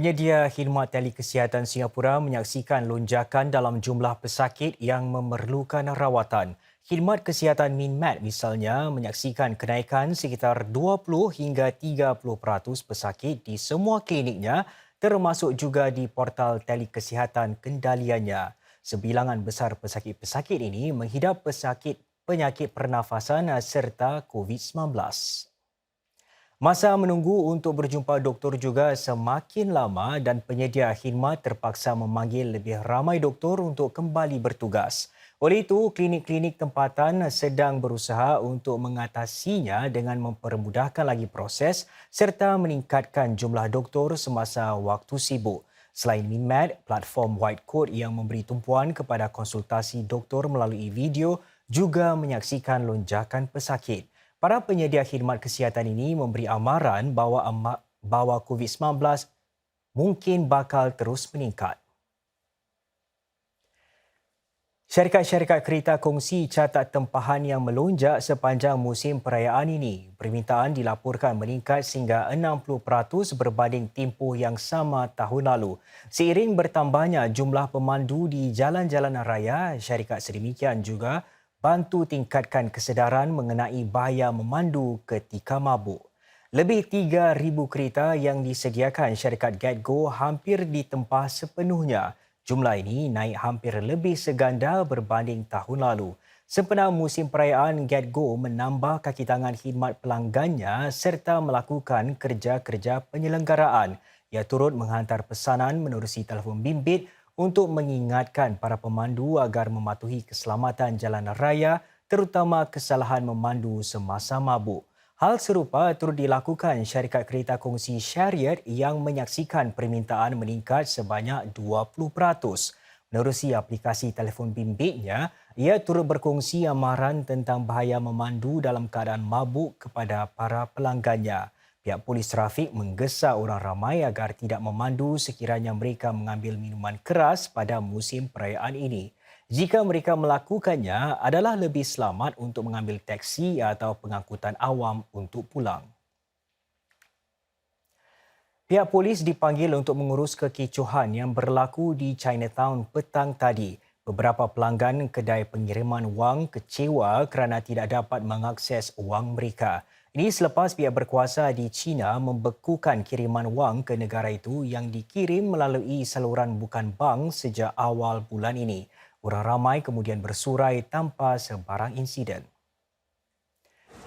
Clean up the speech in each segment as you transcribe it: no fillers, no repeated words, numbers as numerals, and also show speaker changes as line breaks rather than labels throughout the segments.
Penyedia khidmat telekesihatan Singapura menyaksikan lonjakan dalam jumlah pesakit yang memerlukan rawatan. Khidmat kesihatan MinMed misalnya menyaksikan kenaikan sekitar 20 hingga 30% pesakit di semua kliniknya termasuk juga di portal telekesihatan kendaliannya. Sebilangan besar pesakit-pesakit ini menghidap penyakit pernafasan serta COVID-19. Masa menunggu untuk berjumpa doktor juga semakin lama dan penyedia khidmat terpaksa memanggil lebih ramai doktor untuk kembali bertugas. Oleh itu, klinik-klinik tempatan sedang berusaha untuk mengatasinya dengan mempermudahkan lagi proses serta meningkatkan jumlah doktor semasa waktu sibuk. Selain MinMed, platform White Code yang memberi tumpuan kepada konsultasi doktor melalui video juga menyaksikan lonjakan pesakit. Para penyedia khidmat kesihatan ini memberi amaran bahawa COVID-19 mungkin bakal terus meningkat. Syarikat-syarikat kereta kongsi catat tempahan yang melonjak sepanjang musim perayaan ini. Permintaan dilaporkan meningkat sehingga 60% berbanding tempoh yang sama tahun lalu. Seiring bertambahnya jumlah pemandu di jalan-jalan raya, syarikat sedemikian juga bantu tingkatkan kesedaran mengenai bahaya memandu ketika mabuk. Lebih 3,000 kereta yang disediakan syarikat GetGo hampir ditempah sepenuhnya. Jumlah ini naik hampir lebih seganda berbanding tahun lalu. Sempena musim perayaan, GetGo menambah kaki tangan khidmat pelanggannya serta melakukan kerja-kerja penyelenggaraan. Ia turut menghantar pesanan menerusi telefon bimbit untuk mengingatkan para pemandu agar mematuhi keselamatan jalan raya, terutama kesalahan memandu semasa mabuk. Hal serupa turut dilakukan syarikat kereta kongsi Shariat yang menyaksikan permintaan meningkat sebanyak 20%. Menerusi aplikasi telefon bimbitnya, ia turut berkongsi amaran tentang bahaya memandu dalam keadaan mabuk kepada para pelanggannya. Pihak polis trafik menggesa orang ramai agar tidak memandu sekiranya mereka mengambil minuman keras pada musim perayaan ini. Jika mereka melakukannya, adalah lebih selamat untuk mengambil teksi atau pengangkutan awam untuk pulang. Pihak polis dipanggil untuk mengurus kekecohan yang berlaku di Chinatown petang tadi. Beberapa pelanggan kedai pengiriman wang kecewa kerana tidak dapat mengakses wang mereka. Ini selepas pihak berkuasa di China membekukan kiriman wang ke negara itu yang dikirim melalui saluran bukan bank sejak awal bulan ini. Orang ramai kemudian bersurai tanpa sebarang insiden.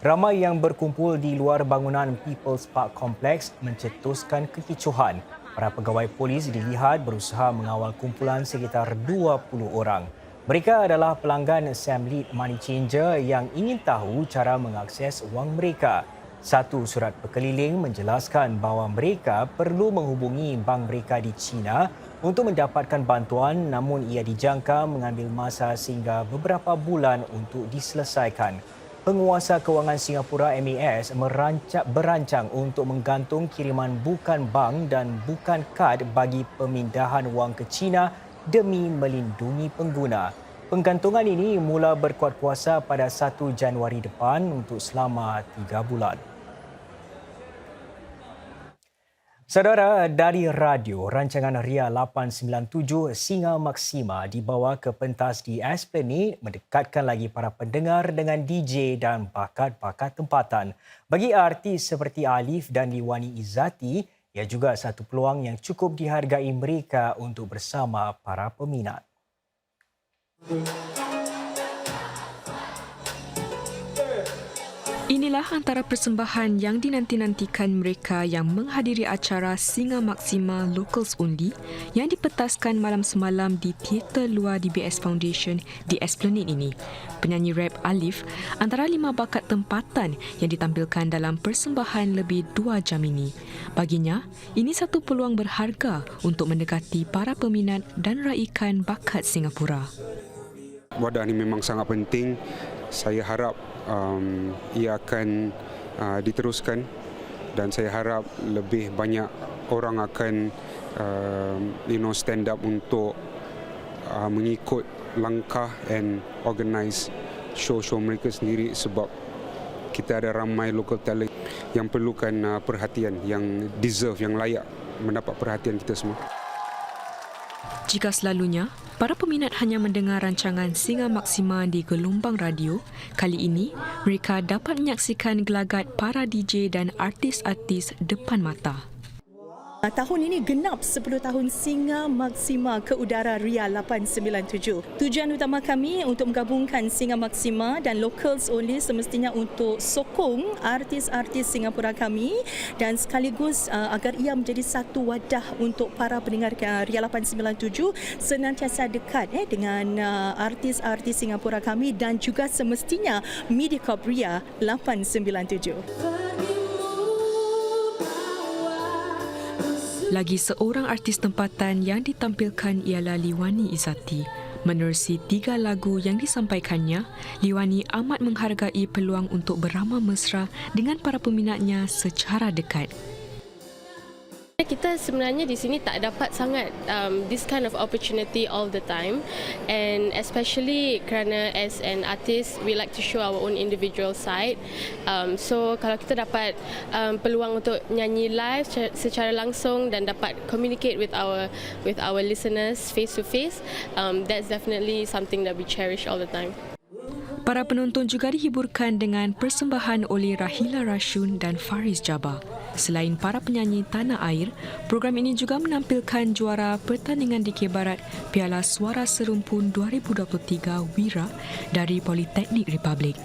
Ramai yang berkumpul di luar bangunan People's Park Complex mencetuskan kekecohan. Para pegawai polis dilihat berusaha mengawal kumpulan sekitar 20 orang. Mereka adalah pelanggan Sam Lead Money Changer yang ingin tahu cara mengakses wang mereka. Satu surat berkeliling menjelaskan bahawa mereka perlu menghubungi bank mereka di China untuk mendapatkan bantuan, namun ia dijangka mengambil masa sehingga beberapa bulan untuk diselesaikan. Penguasa Kewangan Singapura MAS berancang untuk menggantung kiriman bukan bank dan bukan kad bagi pemindahan wang ke China demi melindungi pengguna. Penggantungan ini mula berkuat kuasa pada 1 Januari depan untuk selama 3 bulan. Saudara, dari radio, rancangan Ria 897 Singa Maksima dibawa ke pentas di Esplanade mendekatkan lagi para pendengar dengan DJ dan bakat-bakat tempatan. Bagi artis seperti Alif dan Liwani Izzati, ia juga satu peluang yang cukup dihargai mereka untuk bersama para peminat.
Inilah antara persembahan yang dinanti-nantikan mereka yang menghadiri acara Singa Maksima Locals Only yang dipetaskan malam semalam di Teater Luar DBS Foundation di Esplanade ini. Penyanyi rap Alif antara 5 bakat tempatan yang ditampilkan dalam persembahan lebih 2 jam ini. Baginya, ini satu peluang berharga untuk mendekati para peminat dan raikan bakat Singapura.
Wadah ini memang sangat penting. Saya harap ia akan diteruskan dan saya harap lebih banyak orang akan stand up untuk mengikut langkah and organize show-show mereka sendiri sebab kita ada ramai local talent yang perlukan perhatian, yang deserve, yang layak mendapat perhatian kita semua.
Jika selalunya, para peminat hanya mendengar rancangan Singa Maksima di gelombang radio, kali ini mereka dapat menyaksikan gelagat para DJ dan artis-artis depan mata.
Tahun ini genap 10 tahun Singa Maksima ke udara Ria 897. Tujuan utama kami untuk menggabungkan Singa Maksima dan Locals Only semestinya untuk sokong artis-artis Singapura kami dan sekaligus agar ia menjadi satu wadah untuk para pendengar Ria 897 senantiasa dekat dengan artis-artis Singapura kami dan juga semestinya Mediacorp Ria 897.
Lagi seorang artis tempatan yang ditampilkan ialah Liwani Izzati. Menerusi 3 lagu yang disampaikannya, Liwani amat menghargai peluang untuk beramah mesra dengan para peminatnya secara dekat.
Kita sebenarnya di sini tak dapat sangat this kind of opportunity all the time, and especially kerana as an artist we like to show our own individual side. So kalau kita dapat peluang untuk nyanyi live secara langsung dan dapat communicate with our listeners face to face, that's definitely something that we cherish all the time.
Para penonton juga dihiburkan dengan persembahan oleh Rahila Rashun dan Faris Jabbar. Selain para penyanyi tanah air, program ini juga menampilkan juara pertandingan DK Barat Piala Suara Serumpun 2023 Wira dari Politeknik Republik.